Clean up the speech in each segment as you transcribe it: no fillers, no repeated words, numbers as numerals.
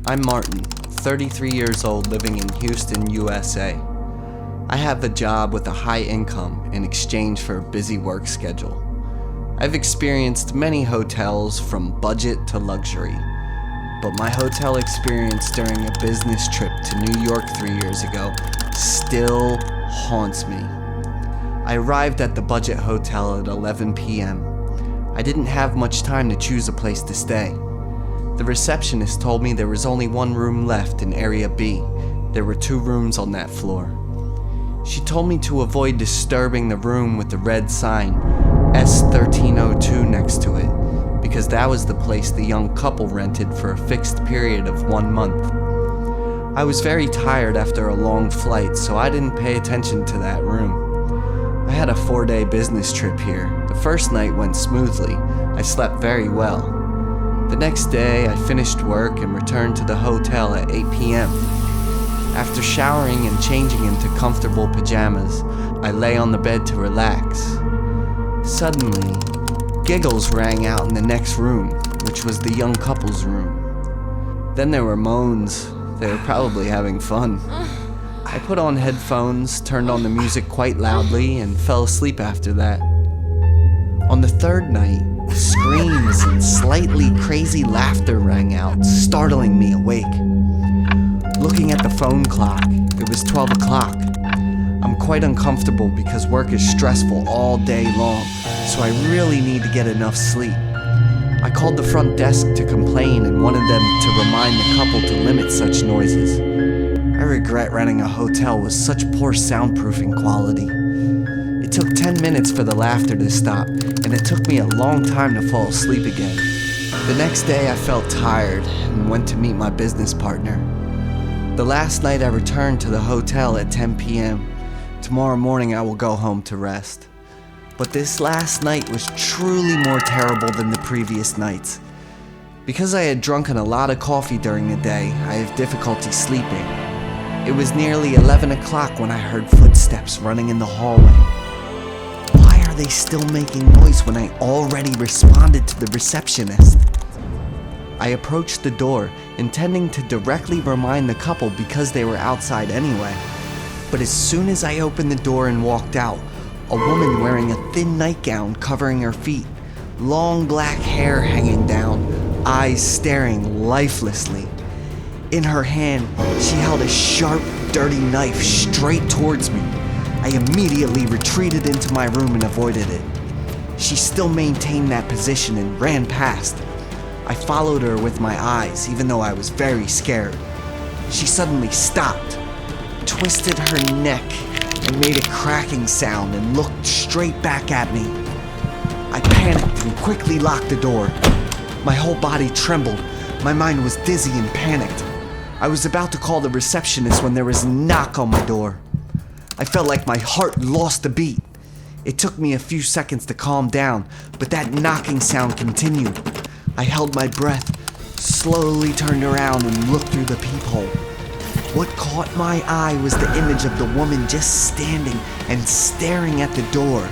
I'm Martin, 33 years old, living in Houston, USA. I have a job with a high income in exchange for a busy work schedule. I've experienced many hotels from budget to luxury, but my hotel experience during a business trip to New York 3 years ago still haunts me. I arrived at the budget hotel at 11 p.m. I didn't have much time to choose a place to stay. The receptionist told me there was only one room left in Area B. There were 2 rooms on that floor. She told me to avoid disturbing the room with the red sign S1302 next to it, because that was the place the young couple rented for a fixed period of 1 month. I was very tired after a long flight, so I didn't pay attention to that room. I had a 4-day business trip here. The first night went smoothly. I slept very well. The next day, I finished work and returned to the hotel at 8 p.m. After showering and changing into comfortable pajamas, I lay on the bed to relax. Suddenly, giggles rang out in the next room, which was the young couple's room. Then there were moans. They were probably having fun. I put on headphones, turned on the music quite loudly, and fell asleep after that. On the third night, screams and slightly crazy laughter rang out, startling me awake. Looking at the phone clock, it was 12 o'clock. I'm quite uncomfortable because work is stressful all day long, so I really need to get enough sleep. I called the front desk to complain and wanted them to remind the couple to limit such noises. I regret renting a hotel with such poor soundproofing quality. It took 10 minutes for the laughter to stop, and it took me a long time to fall asleep again. The next day I felt tired and went to meet my business partner. The last night I returned to the hotel at 10 p.m. Tomorrow morning I will go home to rest. But this last night was truly more terrible than the previous nights. Because I had drunken a lot of coffee during the day, I have difficulty sleeping. It was nearly 11 o'clock when I heard footsteps running in the hallway. Why are they still making noise when I already responded to the receptionist? I approached the door, intending to directly remind the couple because they were outside anyway. But as soon as I opened the door and walked out, a woman wearing a thin nightgown covering her feet, long black hair hanging down, eyes staring lifelessly. In her hand, she held a sharp, dirty knife straight towards me. I immediately retreated into my room and avoided it. She still maintained that position and ran past. I followed her with my eyes, even though I was very scared. She suddenly stopped, twisted her neck, and made a cracking sound and looked straight back at me. I panicked and quickly locked the door. My whole body trembled. My mind was dizzy and panicked. I was about to call the receptionist when there was a knock on my door. I felt like my heart lost a beat. It took me a few seconds to calm down, but that knocking sound continued. I held my breath, slowly turned around and looked through the peephole. What caught my eye was the image of the woman just standing and staring at the door.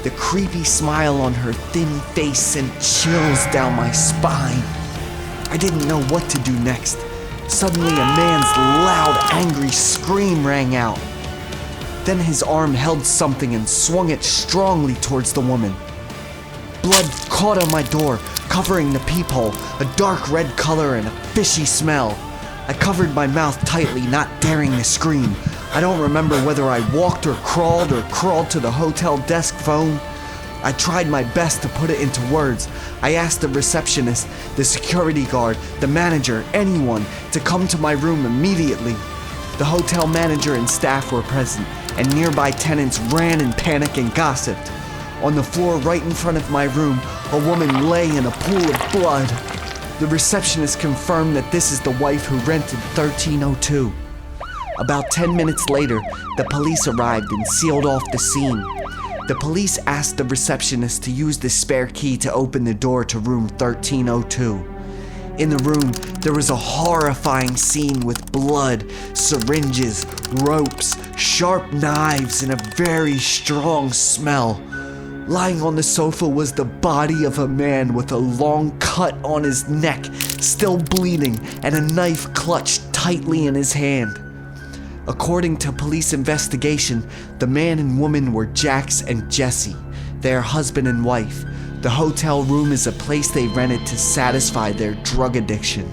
The creepy smile on her thin face sent chills down my spine. I didn't know what to do next. Suddenly, a man's loud, angry scream rang out. Then his arm held something and swung it strongly towards the woman. Blood caught on my door, covering the peephole, a dark red color and a fishy smell. I covered my mouth tightly, not daring to scream. I don't remember whether I walked or crawled to the hotel desk phone. I tried my best to put it into words. I asked the receptionist, the security guard, the manager, anyone to come to my room immediately. The hotel manager and staff were present, and nearby tenants ran in panic and gossiped. On the floor right in front of my room, a woman lay in a pool of blood. The receptionist confirmed that this is the wife who rented 1302. About 10 minutes later, the police arrived and sealed off the scene. The police asked the receptionist to use the spare key to open the door to room 1302. In the room, there was a horrifying scene with blood, syringes, ropes, sharp knives, and a very strong smell. Lying on the sofa was the body of a man with a long cut on his neck, still bleeding, and a knife clutched tightly in his hand. According to police investigation, the man and woman were Jax and Jesse, their husband and wife. The hotel room is a place they rented to satisfy their drug addiction.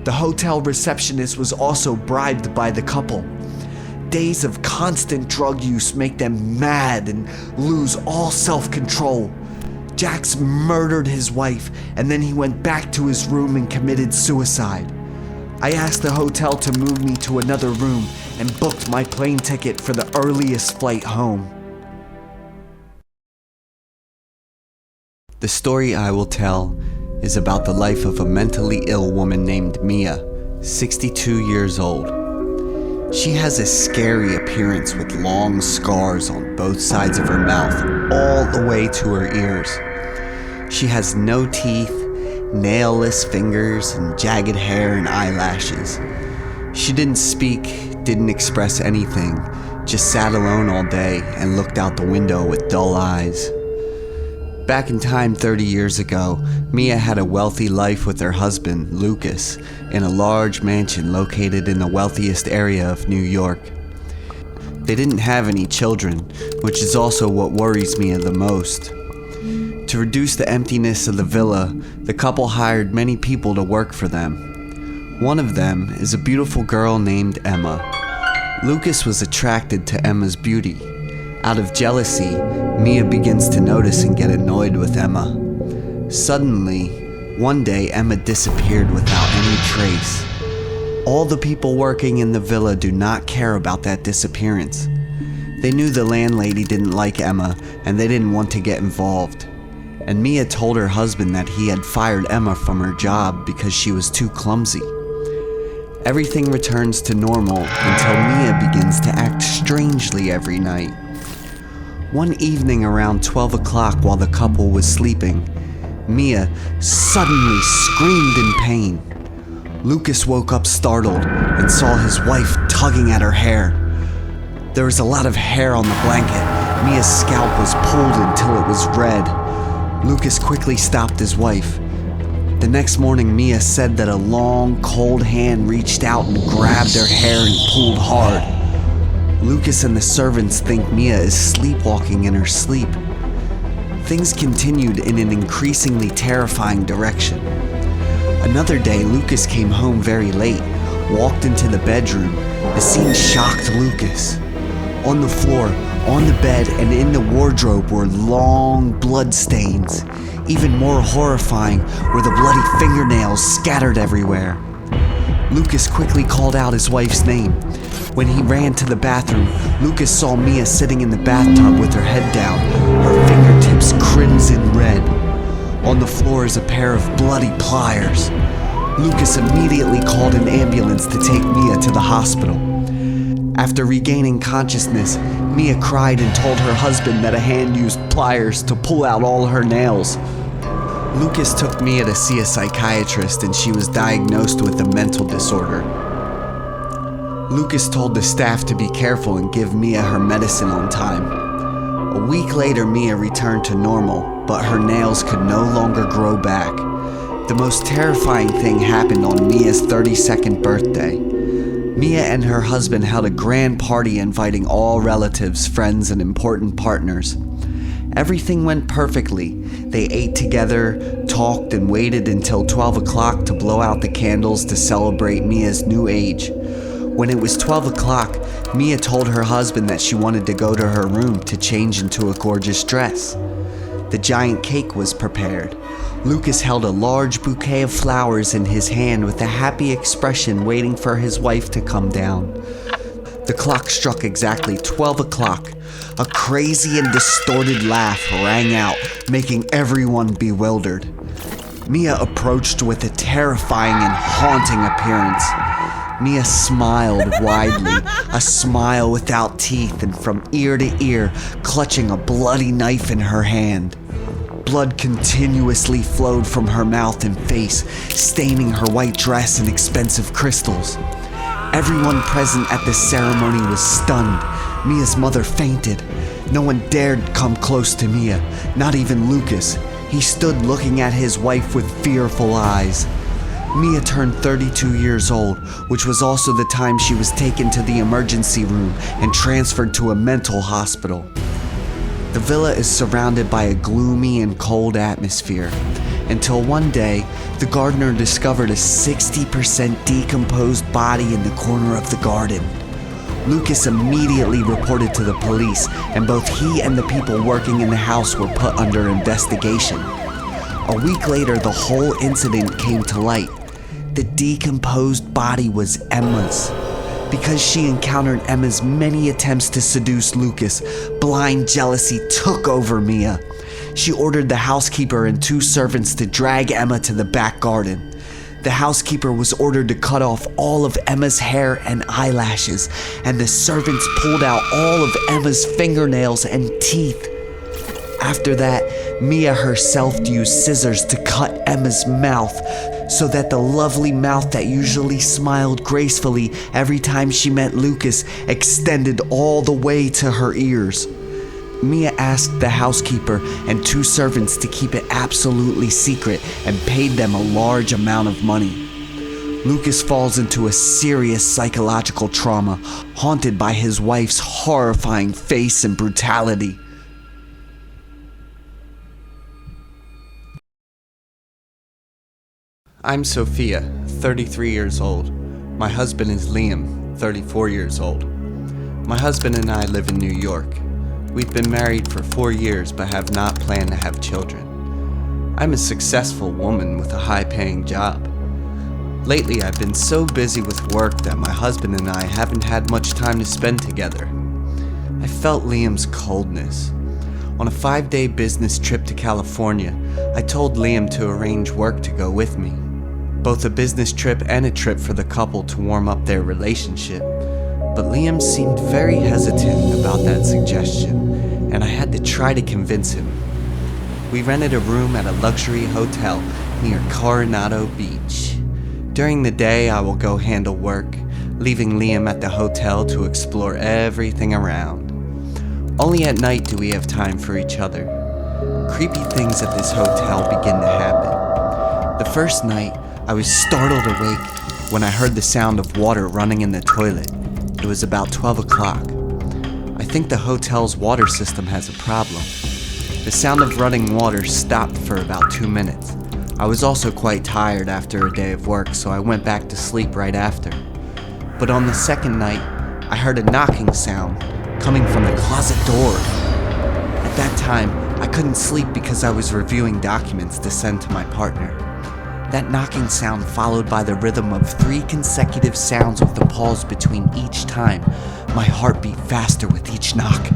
The hotel receptionist was also bribed by the couple. Days of constant drug use make them mad and lose all self-control. Jax murdered his wife, and then he went back to his room and committed suicide. I asked the hotel to move me to another room and booked my plane ticket for the earliest flight home. The story I will tell is about the life of a mentally ill woman named Mia, 62 years old. She has a scary appearance with long scars on both sides of her mouth, all the way to her ears. She has no teeth, nail-less fingers, and jagged hair and eyelashes. She didn't speak, didn't express anything, just sat alone all day and looked out the window with dull eyes. Back in time 30 years ago, Mia had a wealthy life with her husband, Lucas, in a large mansion located in the wealthiest area of New York. They didn't have any children, which is also what worries Mia the most. To reduce the emptiness of the villa, the couple hired many people to work for them. One of them is a beautiful girl named Emma. Lucas was attracted to Emma's beauty. Out of jealousy, Mia begins to notice and get annoyed with Emma. Suddenly, one day Emma disappeared without any trace. All the people working in the villa do not care about that disappearance. They knew the landlady didn't like Emma and they didn't want to get involved. And Mia told her husband that he had fired Emma from her job because she was too clumsy. Everything returns to normal until Mia begins to act strangely every night. One evening around 12 o'clock while the couple was sleeping, Mia suddenly screamed in pain. Lucas woke up startled and saw his wife tugging at her hair. There was a lot of hair on the blanket. Mia's scalp was pulled until it was red. Lucas quickly stopped his wife. The next morning, Mia said that a long, cold hand reached out and grabbed her hair and pulled hard. Lucas and the servants think Mia is sleepwalking in her sleep. Things continued in an increasingly terrifying direction. Another day, Lucas came home very late, walked into the bedroom. The scene shocked Lucas. On the floor, on the bed, and in the wardrobe were long blood stains. Even more horrifying were the bloody fingernails scattered everywhere. Lucas quickly called out his wife's name. When he ran to the bathroom, Lucas saw Mia sitting in the bathtub with her head down, her fingertips crimson red. On the floor is a pair of bloody pliers. Lucas immediately called an ambulance to take Mia to the hospital. After regaining consciousness, Mia cried and told her husband that a hand used pliers to pull out all her nails. Lucas took Mia to see a psychiatrist and she was diagnosed with a mental disorder. Lucas told the staff to be careful and give Mia her medicine on time. A week later, Mia returned to normal, but her nails could no longer grow back. The most terrifying thing happened on Mia's 32nd birthday. Mia and her husband held a grand party inviting all relatives, friends, and important partners. Everything went perfectly. They ate together, talked, and waited until 12 o'clock to blow out the candles to celebrate Mia's new age. When it was 12 o'clock, Mia told her husband that she wanted to go to her room to change into a gorgeous dress. The giant cake was prepared. Lucas held a large bouquet of flowers in his hand with a happy expression waiting for his wife to come down. The clock struck exactly 12 o'clock. A crazy and distorted laugh rang out, making everyone bewildered. Mia approached with a terrifying and haunting appearance. Mia smiled widely, a smile without teeth, and from ear to ear, clutching a bloody knife in her hand. Blood continuously flowed from her mouth and face, staining her white dress and expensive crystals. Everyone present at this ceremony was stunned. Mia's mother fainted. No one dared come close to Mia, not even Lucas. He stood looking at his wife with fearful eyes. Mia turned 32 years old, which was also the time she was taken to the emergency room and transferred to a mental hospital. The villa is surrounded by a gloomy and cold atmosphere, until one day, the gardener discovered a 60% decomposed body in the corner of the garden. Lucas immediately reported to the police, and both he and the people working in the house were put under investigation. A week later, the whole incident came to light. The decomposed body was Emma's. Because she encountered Emma's many attempts to seduce Lucas, blind jealousy took over Mia. She ordered the housekeeper and 2 servants to drag Emma to the back garden. The housekeeper was ordered to cut off all of Emma's hair and eyelashes, and the servants pulled out all of Emma's fingernails and teeth. After that, Mia herself used scissors to cut Emma's mouth, so that the lovely mouth that usually smiled gracefully every time she met Lucas extended all the way to her ears. Mia asked the housekeeper and 2 servants to keep it absolutely secret and paid them a large amount of money. Lucas falls into a serious psychological trauma, haunted by his wife's horrifying face and brutality. I'm Sophia, 33 years old. My husband is Liam, 34 years old. My husband and I live in New York. We've been married for 4 years but have not planned to have children. I'm a successful woman with a high-paying job. Lately, I've been so busy with work that my husband and I haven't had much time to spend together. I felt Liam's coldness. On a 5-day business trip to California, I told Liam to arrange work to go with me. Both a business trip and a trip for the couple to warm up their relationship. But Liam seemed very hesitant about that suggestion, and I had to try to convince him. We rented a room at a luxury hotel near Coronado Beach. During the day, I will go handle work, leaving Liam at the hotel to explore everything around. Only at night do we have time for each other. Creepy things at this hotel begin to happen. The first night, I was startled awake when I heard the sound of water running in the toilet. It was about 12 o'clock. I think the hotel's water system has a problem. The sound of running water stopped for about 2 minutes. I was also quite tired after a day of work, so I went back to sleep right after. But on the second night, I heard a knocking sound coming from the closet door. At that time, I couldn't sleep because I was reviewing documents to send to my partner. That knocking sound followed by the rhythm of 3 consecutive sounds with a pause between each time. My heart beat faster with each knock.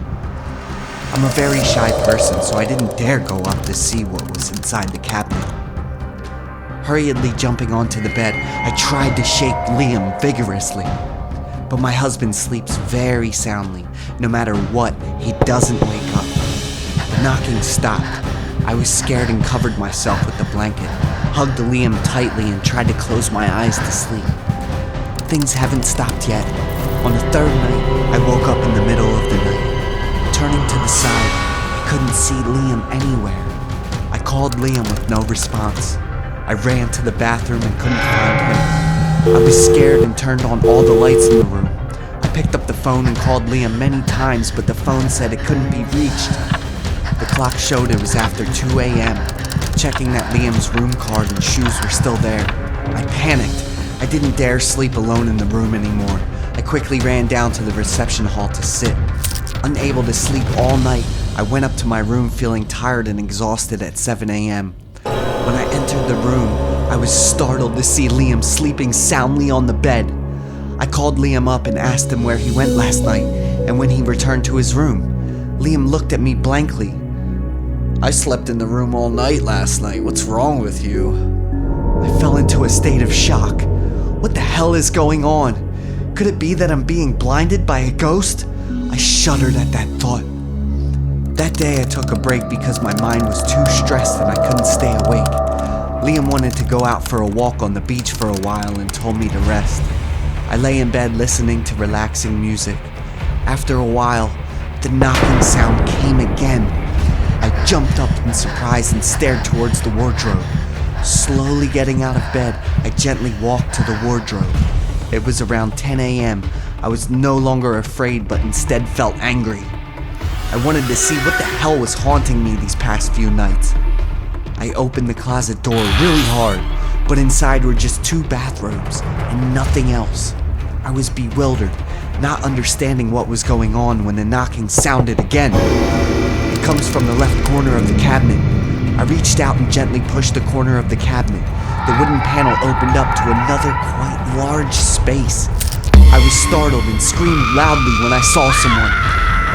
I'm a very shy person, so I didn't dare go up to see what was inside the cabinet. Hurriedly jumping onto the bed, I tried to shake Liam vigorously. But my husband sleeps very soundly. No matter what, he doesn't wake up. The knocking stopped. I was scared and covered myself with the blanket, hugged Liam tightly and tried to close my eyes to sleep. Things haven't stopped yet. On the 3rd night, I woke up in the middle of the night. Turning to the side, I couldn't see Liam anywhere. I called Liam with no response. I ran to the bathroom and couldn't find him. I was scared and turned on all the lights in the room. I picked up the phone and called Liam many times, but the phone said it couldn't be reached. The clock showed it was after 2 a.m., checking that Liam's room card and shoes were still there. I panicked. I didn't dare sleep alone in the room anymore. I quickly ran down to the reception hall to sit. Unable to sleep all night, I went up to my room feeling tired and exhausted at 7 a.m. When I entered the room, I was startled to see Liam sleeping soundly on the bed. I called Liam up and asked him where he went last night and when he returned to his room. Liam looked at me blankly. "I slept in the room all night last night. What's wrong with you?" I fell into a state of shock. What the hell is going on? Could it be that I'm being blinded by a ghost? I shuddered at that thought. That day I took a break because my mind was too stressed and I couldn't stay awake. Liam wanted to go out for a walk on the beach for a while and told me to rest. I lay in bed listening to relaxing music. After a while, the knocking sound came again. I jumped up in surprise and stared towards the wardrobe. Slowly getting out of bed, I gently walked to the wardrobe. It was around 10 a.m. I was no longer afraid, but instead felt angry. I wanted to see what the hell was haunting me these past few nights. I opened the closet door really hard, but inside were just 2 bathrobes and nothing else. I was bewildered, not understanding what was going on when the knocking sounded again. It comes from the left corner of the cabinet. I reached out and gently pushed the corner of the cabinet. The wooden panel opened up to another quite large space. I was startled and screamed loudly when I saw someone,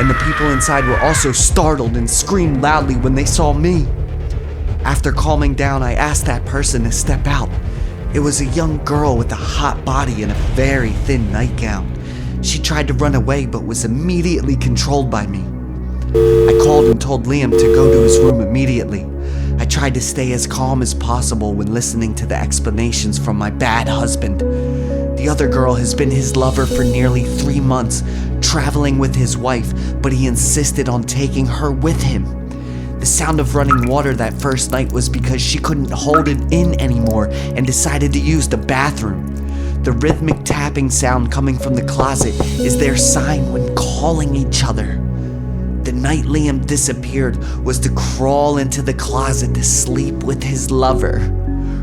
and the people inside were also startled and screamed loudly when they saw me. After calming down, I asked that person to step out. It was a young girl with a hot body and a very thin nightgown. She tried to run away but was immediately controlled by me. I called and told Liam to go to his room immediately. I tried to stay as calm as possible when listening to the explanations from my bad husband. The other girl has been his lover for nearly 3 months, traveling with his wife, but he insisted on taking her with him. The sound of running water that first night was because she couldn't hold it in anymore and decided to use the bathroom. The rhythmic tapping sound coming from the closet is their sign when calling each other. The night Liam disappeared was to crawl into the closet to sleep with his lover.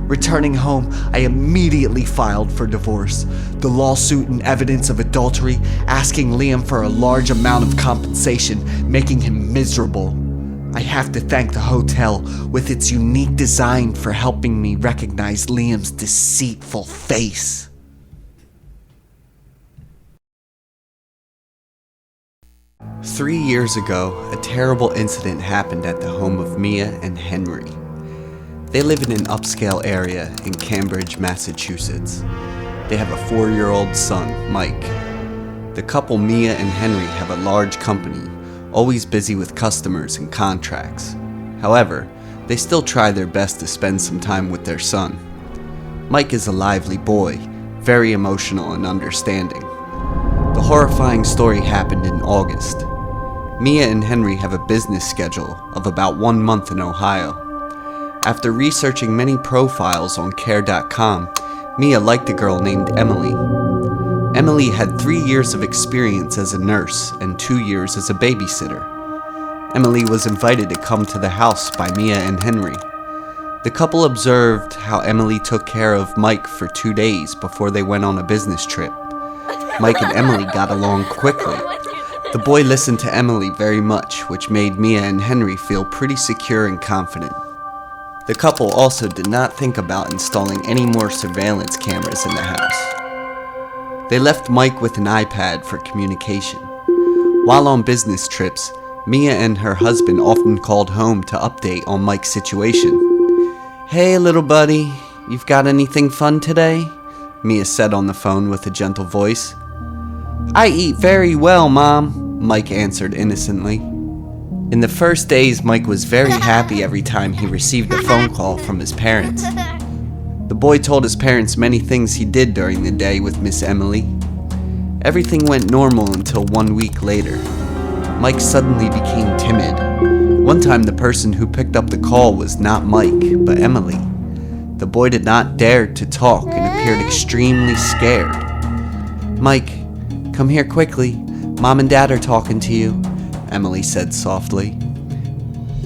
Returning home, I immediately filed for divorce. The lawsuit and evidence of adultery, asking Liam for a large amount of compensation, making him miserable. I have to thank the hotel with its unique design for helping me recognize Liam's deceitful face. Three years ago, a terrible incident happened at the home of Mia and Henry. They live in an upscale area in Cambridge, Massachusetts. They have a 4-year-old son, Mike. The couple Mia and Henry have a large company, always busy with customers and contracts. However, they still try their best to spend some time with their son. Mike is a lively boy, very emotional and understanding. The horrifying story happened in August. Mia and Henry have a business schedule of about 1 month in Ohio. After researching many profiles on care.com, Mia liked a girl named Emily. Emily had 3 years of experience as a nurse and 2 years as a babysitter. Emily was invited to come to the house by Mia and Henry. The couple observed how Emily took care of Mike for 2 days before they went on a business trip. Mike and Emily got along quickly. The boy listened to Emily very much, which made Mia and Henry feel pretty secure and confident. The couple also did not think about installing any more surveillance cameras in the house. They left Mike with an iPad for communication. While on business trips, Mia and her husband often called home to update on Mike's situation. "Hey, little buddy, you've got anything fun today?" Mia said on the phone with a gentle voice. "I eat very well, Mom," Mike answered innocently. In the first days, Mike was very happy every time he received a phone call from his parents. The boy told his parents many things he did during the day with Miss Emily. Everything went normal until 1 week later. Mike suddenly became timid. One time the person who picked up the call was not Mike, but Emily. The boy did not dare to talk and appeared extremely scared. "Mike, come here quickly. Mom and Dad are talking to you," Emily said softly.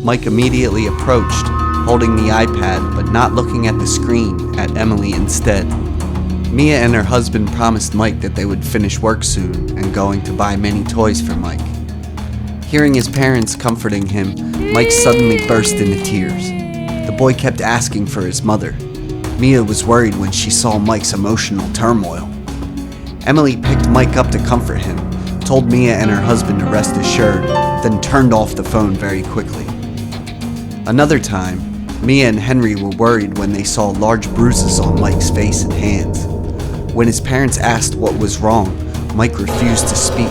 Mike immediately approached, holding the iPad but not looking at the screen, at Emily instead. Mia and her husband promised Mike that they would finish work soon and going to buy many toys for Mike. Hearing his parents comforting him, Mike suddenly burst into tears. The boy kept asking for his mother. Mia was worried when she saw Mike's emotional turmoil. Emily picked Mike up to comfort him, told Mia and her husband to rest assured, then turned off the phone very quickly. Another time, Mia and Henry were worried when they saw large bruises on Mike's face and hands. When his parents asked what was wrong, Mike refused to speak,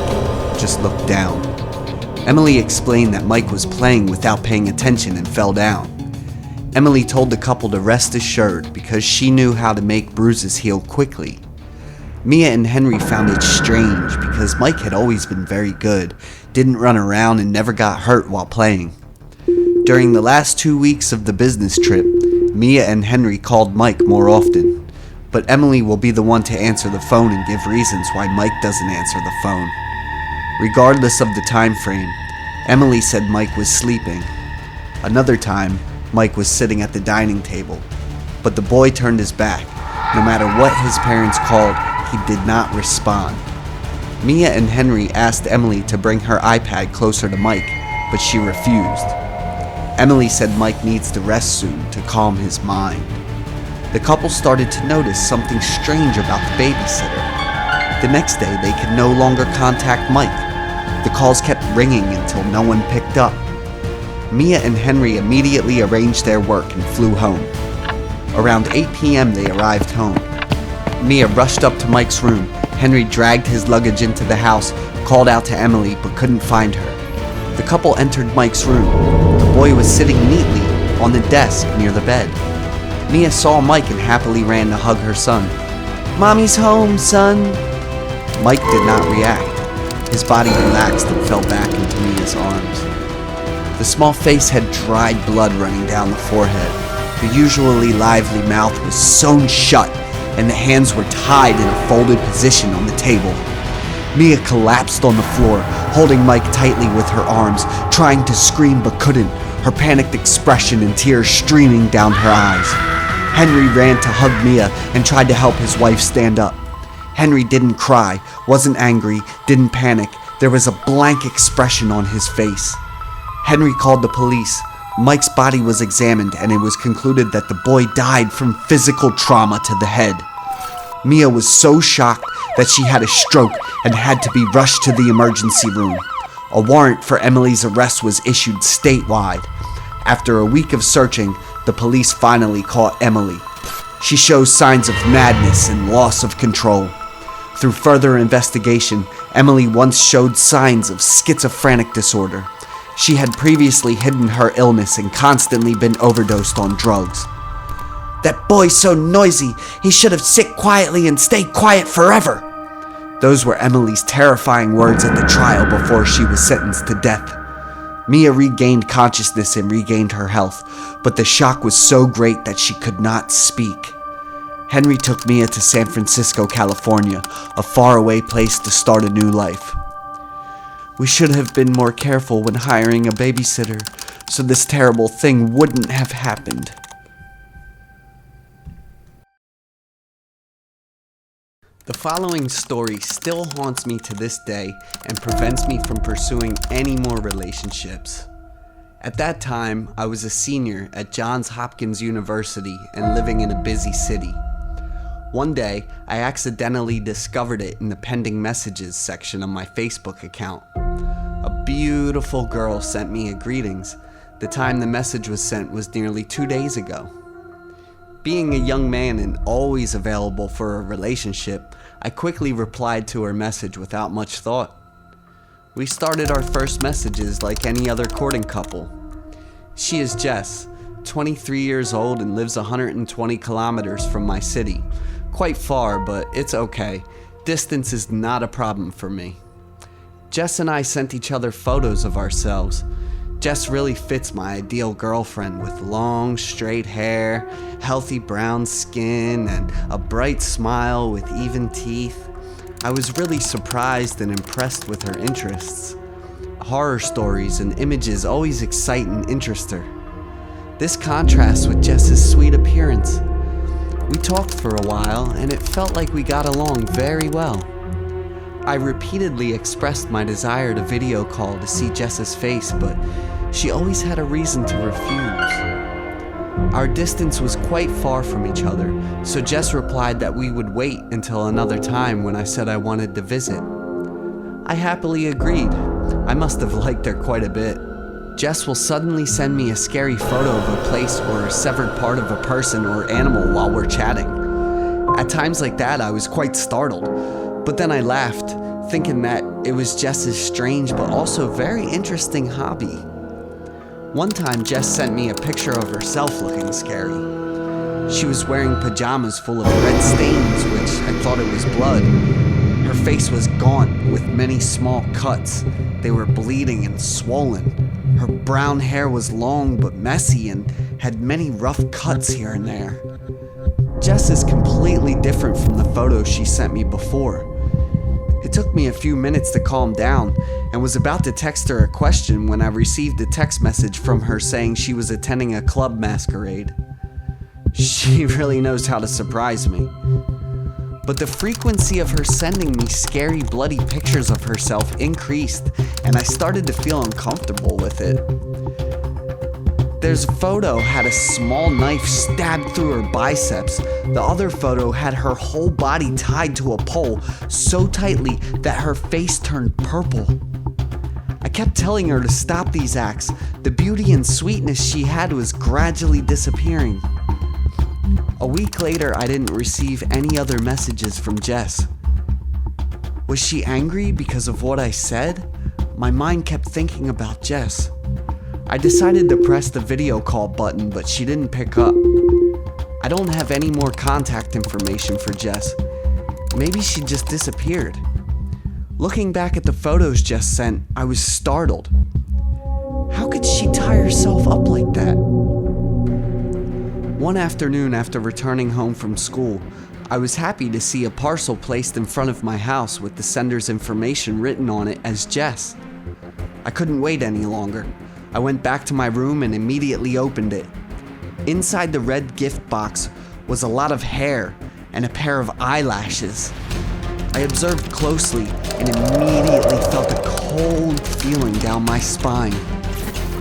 just looked down. Emily explained that Mike was playing without paying attention and fell down. Emily told the couple to rest assured because she knew how to make bruises heal quickly. Mia and Henry found it strange because Mike had always been very good, didn't run around, and never got hurt while playing. During the last 2 weeks of the business trip, Mia and Henry called Mike more often, but Emily will be the one to answer the phone and give reasons why Mike doesn't answer the phone. Regardless of the time frame, Emily said Mike was sleeping. Another time, Mike was sitting at the dining table, but the boy turned his back. No matter what his parents called, he did not respond. Mia and Henry asked Emily to bring her iPad closer to Mike, but she refused. Emily said Mike needs to rest soon to calm his mind. The couple started to notice something strange about the babysitter. The next day, they could no longer contact Mike. The calls kept ringing until no one picked up. Mia and Henry immediately arranged their work and flew home. Around 8 p.m. they arrived home. Mia rushed up to Mike's room. Henry dragged his luggage into the house, called out to Emily, but couldn't find her. The couple entered Mike's room. The boy was sitting neatly on the desk near the bed. Mia saw Mike and happily ran to hug her son. "Mommy's home, son." Mike did not react. His body relaxed and fell back into Mia's arms. The small face had dried blood running down the forehead. The usually lively mouth was sewn shut, and the hands were tied in a folded position on the table. Mia collapsed on the floor, holding Mike tightly with her arms, trying to scream but couldn't, her panicked expression and tears streaming down her eyes. Henry ran to hug Mia and tried to help his wife stand up. Henry didn't cry, wasn't angry, didn't panic. There was a blank expression on his face. Henry called the police. Mike's body was examined and it was concluded that the boy died from physical trauma to the head. Mia was so shocked that she had a stroke and had to be rushed to the emergency room. A warrant for Emily's arrest was issued statewide. After a week of searching, the police finally caught Emily. She shows signs of madness and loss of control. Through further investigation, Emily once showed signs of schizophrenic disorder. She had previously hidden her illness and constantly been overdosed on drugs. "That boy's so noisy, he should have sit quietly and stayed quiet forever." Those were Emily's terrifying words at the trial before she was sentenced to death. Mia regained consciousness and regained her health, but the shock was so great that she could not speak. Henry took Mia to San Francisco, California, a faraway place to start a new life. "We should have been more careful when hiring a babysitter, so this terrible thing wouldn't have happened." The following story still haunts me to this day and prevents me from pursuing any more relationships. At that time, I was a senior at Johns Hopkins University and living in a busy city. One day, I accidentally discovered it in the pending messages section of my Facebook account. A beautiful girl sent me a greetings. The time the message was sent was nearly 2 days ago. Being a young man and always available for a relationship, I quickly replied to her message without much thought. We started our first messages like any other courting couple. She is Jess, 23 years old and lives 120 kilometers from my city. Quite far, but it's okay. Distance is not a problem for me. Jess and I sent each other photos of ourselves. Jess really fits my ideal girlfriend with long, straight hair, healthy brown skin, and a bright smile with even teeth. I was really surprised and impressed with her interests. Horror stories and images always excite and interest her. This contrasts with Jess's sweet appearance. We talked for a while, and it felt like we got along very well. I repeatedly expressed my desire to video call to see Jess's face, but she always had a reason to refuse. Our distance was quite far from each other, so Jess replied that we would wait until another time when I said I wanted to visit. I happily agreed. I must have liked her quite a bit. Jess will suddenly send me a scary photo of a place or a severed part of a person or animal while we're chatting. At times like that, I was quite startled, but then I laughed, thinking that it was Jess's strange but also very interesting hobby. One time, Jess sent me a picture of herself looking scary. She was wearing pajamas full of red stains, which I thought it was blood. Her face was gaunt with many small cuts. They were bleeding and swollen. Her brown hair was long but messy and had many rough cuts here and there. Jess is completely different from the photos she sent me before. It took me a few minutes to calm down and was about to text her a question when I received a text message from her saying she was attending a club masquerade. She really knows how to surprise me. But the frequency of her sending me scary, bloody pictures of herself increased, and I started to feel uncomfortable with it. There's a photo had a small knife stabbed through her biceps. The other photo had her whole body tied to a pole so tightly that her face turned purple. I kept telling her to stop these acts. The beauty and sweetness she had was gradually disappearing. A week later, I didn't receive any other messages from Jess. Was she angry because of what I said? My mind kept thinking about Jess. I decided to press the video call button, but she didn't pick up. I don't have any more contact information for Jess. Maybe she just disappeared. Looking back at the photos Jess sent, I was startled. How could she tie herself up like that? One afternoon after returning home from school, I was happy to see a parcel placed in front of my house with the sender's information written on it as Jess. I couldn't wait any longer. I went back to my room and immediately opened it. Inside the red gift box was a lot of hair and a pair of eyelashes. I observed closely and immediately felt a cold feeling down my spine.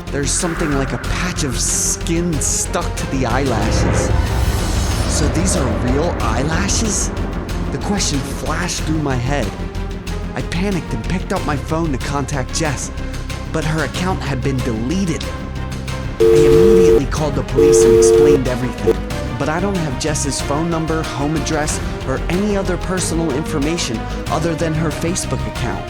There's something like a patch of skin stuck to the eyelashes. So these are real eyelashes? The question flashed through my head. I panicked and picked up my phone to contact Jess, but her account had been deleted. I immediately called the police and explained everything, but I don't have Jess's phone number, home address, or any other personal information other than her Facebook account.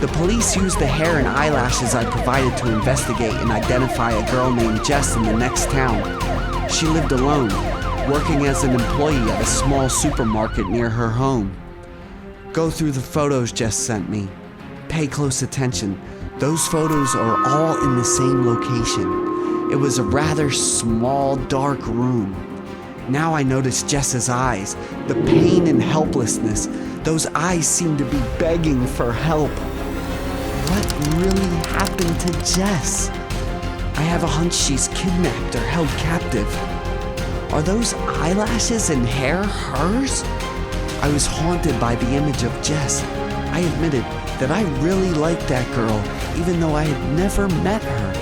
The police used the hair and eyelashes I provided to investigate and identify a girl named Jess in the next town. She lived alone, working as an employee at a small supermarket near her home. Go through the photos Jess sent me. Pay close attention. Those photos are all in the same location. It was a rather small, dark room. Now I notice Jess's eyes, the pain and helplessness. Those eyes seem to be begging for help. What really happened to Jess? I have a hunch she's kidnapped or held captive. Are those eyelashes and hair hers? I was haunted by the image of Jess. I admitted that I really liked that girl, even though I had never met her.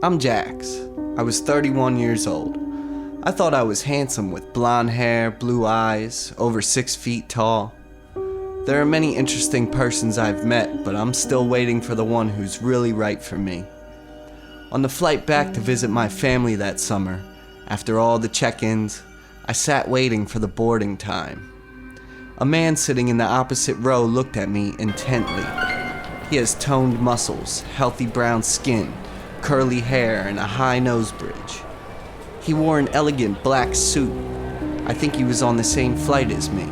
I'm Jax. I was 31 years old. I thought I was handsome with blonde hair, blue eyes, over 6 feet tall. There are many interesting persons I've met, but I'm still waiting for the one who's really right for me. On the flight back to visit my family that summer, after all the check-ins, I sat waiting for the boarding time. A man sitting in the opposite row looked at me intently. He has toned muscles, healthy brown skin, curly hair, and a high nose bridge. He wore an elegant black suit. I think he was on the same flight as me.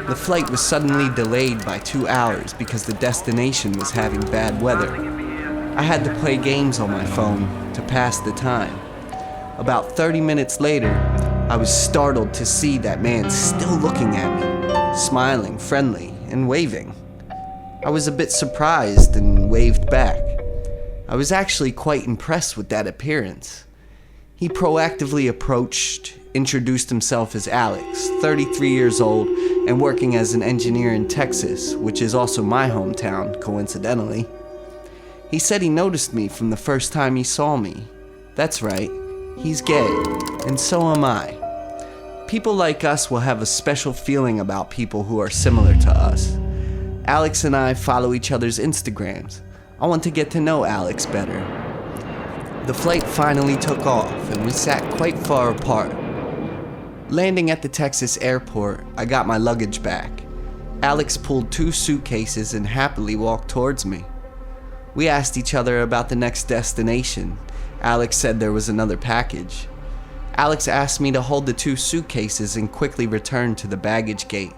The flight was suddenly delayed by 2 hours because the destination was having bad weather. I had to play games on my phone to pass the time. About 30 minutes later, I was startled to see that man still looking at me, smiling, friendly, and waving. I was a bit surprised and waved back. I was actually quite impressed with that appearance. He proactively approached, introduced himself as Alex, 33 years old, and working as an engineer in Texas, which is also my hometown, coincidentally. He said he noticed me from the first time he saw me. That's right, he's gay, and so am I. People like us will have a special feeling about people who are similar to us. Alex and I follow each other's Instagrams. I want to get to know Alex better. The flight finally took off, and we sat quite far apart. Landing at the Texas airport, I got my luggage back. Alex pulled 2 suitcases and happily walked towards me. We asked each other about the next destination. Alex said there was another package. Alex asked me to hold the 2 suitcases and quickly return to the baggage gate.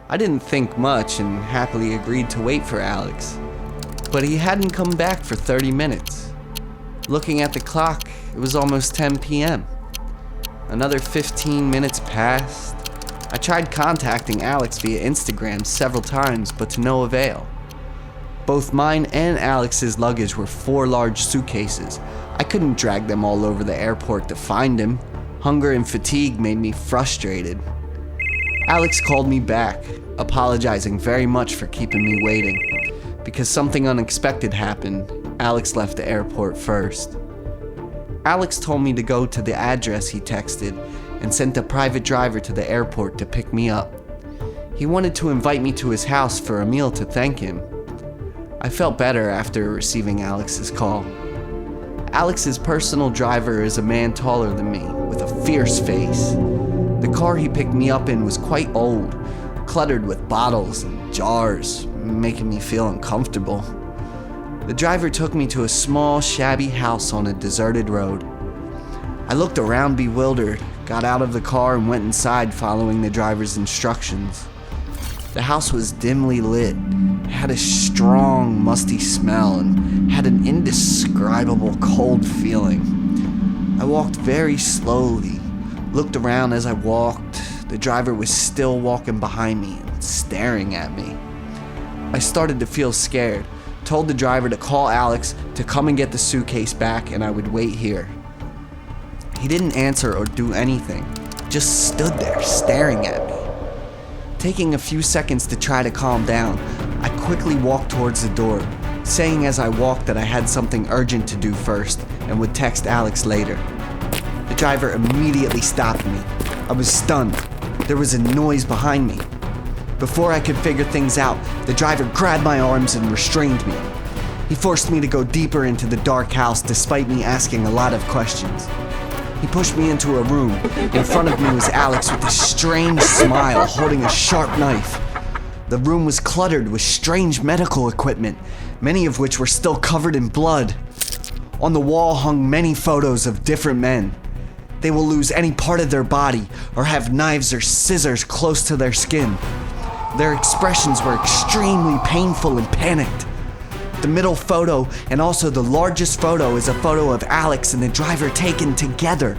I didn't think much and happily agreed to wait for Alex. But he hadn't come back for 30 minutes. Looking at the clock, it was almost 10 p.m. Another 15 minutes passed. I tried contacting Alex via Instagram several times, but to no avail. Both mine and Alex's luggage were 4 large suitcases. I couldn't drag them all over the airport to find him. Hunger and fatigue made me frustrated. Alex called me back, apologizing very much for keeping me waiting. Because something unexpected happened, Alex left the airport first. Alex told me to go to the address he texted and sent a private driver to the airport to pick me up. He wanted to invite me to his house for a meal to thank him. I felt better after receiving Alex's call. Alex's personal driver is a man taller than me, with a fierce face. The car he picked me up in was quite old, cluttered with bottles and jars, making me feel uncomfortable. The driver took me to a small, shabby house on a deserted road. I looked around bewildered, got out of the car and went inside following the driver's instructions. The house was dimly lit, had a strong, musty smell, and had an indescribable cold feeling. I walked very slowly, looked around as I walked. The driver was still walking behind me and staring at me. I started to feel scared, told the driver to call Alex to come and get the suitcase back and I would wait here. He didn't answer or do anything, just stood there staring at me. Taking a few seconds to try to calm down, I quickly walked towards the door, saying as I walked that I had something urgent to do first and would text Alex later. The driver immediately stopped me. I was stunned. There was a noise behind me. Before I could figure things out, the driver grabbed my arms and restrained me. He forced me to go deeper into the dark house despite me asking a lot of questions. He pushed me into a room. In front of me was Alex with a strange smile holding a sharp knife. The room was cluttered with strange medical equipment, many of which were still covered in blood. On the wall hung many photos of different men. They will lose any part of their body or have knives or scissors close to their skin. Their expressions were extremely painful and panicked. The middle photo and also the largest photo is a photo of Alex and the driver taken together.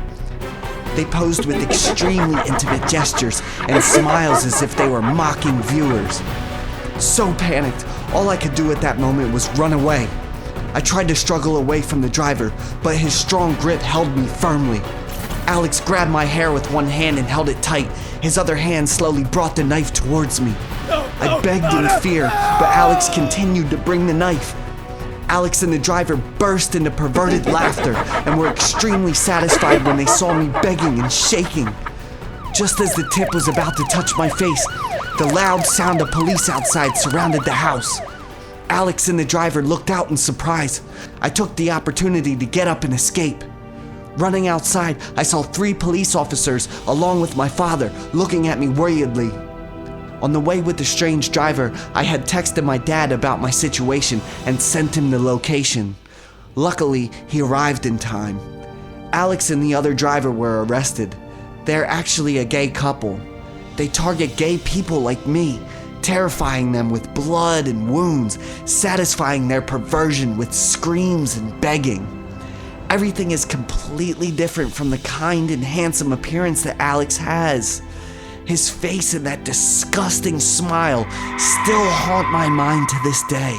They posed with extremely intimate gestures and smiles as if they were mocking viewers. So panicked, all I could do at that moment was run away. I tried to struggle away from the driver, but his strong grip held me firmly. Alex grabbed my hair with one hand and held it tight. His other hand slowly brought the knife towards me. I begged in fear, but Alex continued to bring the knife. Alex and the driver burst into perverted laughter and were extremely satisfied when they saw me begging and shaking. Just as the tip was about to touch my face, the loud sound of police outside surrounded the house. Alex and the driver looked out in surprise. I took the opportunity to get up and escape. Running outside, I saw 3 police officers along with my father looking at me worriedly. On the way with the strange driver, I had texted my dad about my situation and sent him the location. Luckily, he arrived in time. Alex and the other driver were arrested. They're actually a gay couple. They target gay people like me, terrifying them with blood and wounds, satisfying their perversion with screams and begging. Everything is completely different from the kind and handsome appearance that Alex has. His face and that disgusting smile still haunt my mind to this day.